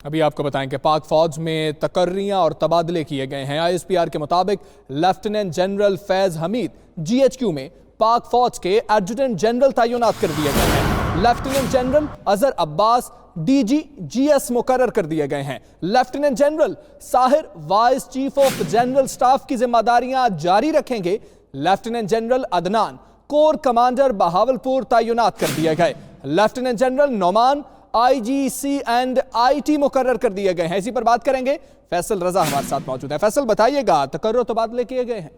अभी आपको बताएं कि पाक फौज में तकर्रियां और तबादले किए गए हैं। ISPR के मुताबिक lieutenant general Faiz Hamid GHQ में पाक फौज के एडजुटेंट जनरल तैनात कर दिए गए हैं। Lieutenant general Azhar Abbas DG GS मुकर्रर कर दिए गए हैं। Lieutenant general Sahir vice chief of general staff की जिम्मेदारियां जारी रखेंगे। Lieutenant general Adnan core commander Bahawalpur तैनात कर दिए गए। Lieutenant general Noman IGC and IT मुकर्रर कर दिए गए हैं। इसी पर बात करेंगे, फैसल रजा हमारे साथ मौजूद है। फैसल, बताइएगा, तकर्रुर तबादले किए गए हैं?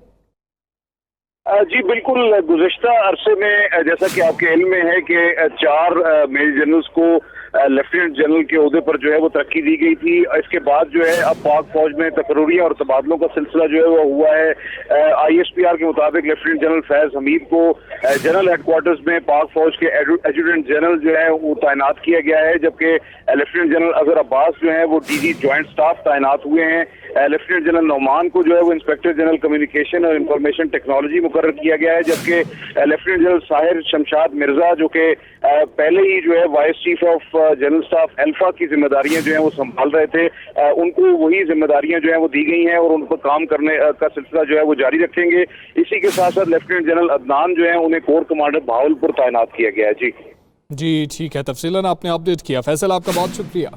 जी बिल्कुल, गुज़िश्ता अरसे में जैसा कि आपके इल्म में है कि 4 मेजर जनरल्स को लेफ्टिनेंट जनरल के ओहदे पर जो है वो तरक्की दी गई थी। इसके बाद जो है अब पाक फौज में तकर्रुरियां और तबादलों का सिलसिला जो है वो हुआ है। ISPR के मुताबिक लेफ्टिनेंट जनरल फैज हमीद को जनरल हेडक्वार्टर्स में पाक फौज के एडजुटेंट जनरल जो है वो तैनात किया गया है, जबकि लेफ्टिनेंट जनरल अजहर अब्बास जो है वो DG ज्वाइंट स्टाफ तैनात हुए हैं। लेफ्टिनेंट जनरल नोमान को जो है वो इंस्पेक्टर जनरल कम्युनिकेशन और इंफॉर्मेशन टेक्नोलॉजी मुकर्रर किया गया है, जबकि लेफ्टिनेंट जनरल साहिर शमशाद मिर्जा जो कि पहले ही जो है vice chief of general staff alpha की जिम्मेदारियां जो है वो संभाल रहे थे, उनको वही जिम्मेदारियां जो है वो दी गई हैं और उन पर काम करने का सिलसिला जो है वो जारी रखेंगे। इसी के साथ साथ लेफ्टिनेंट जनरल अदनान जो है उन्हें कोर कमांडर बहावलपुर तैनात किया गया है। जी ठीक है, तफसीलन आपने अपडेट किया। फैसल, आपका बहुत शुक्रिया।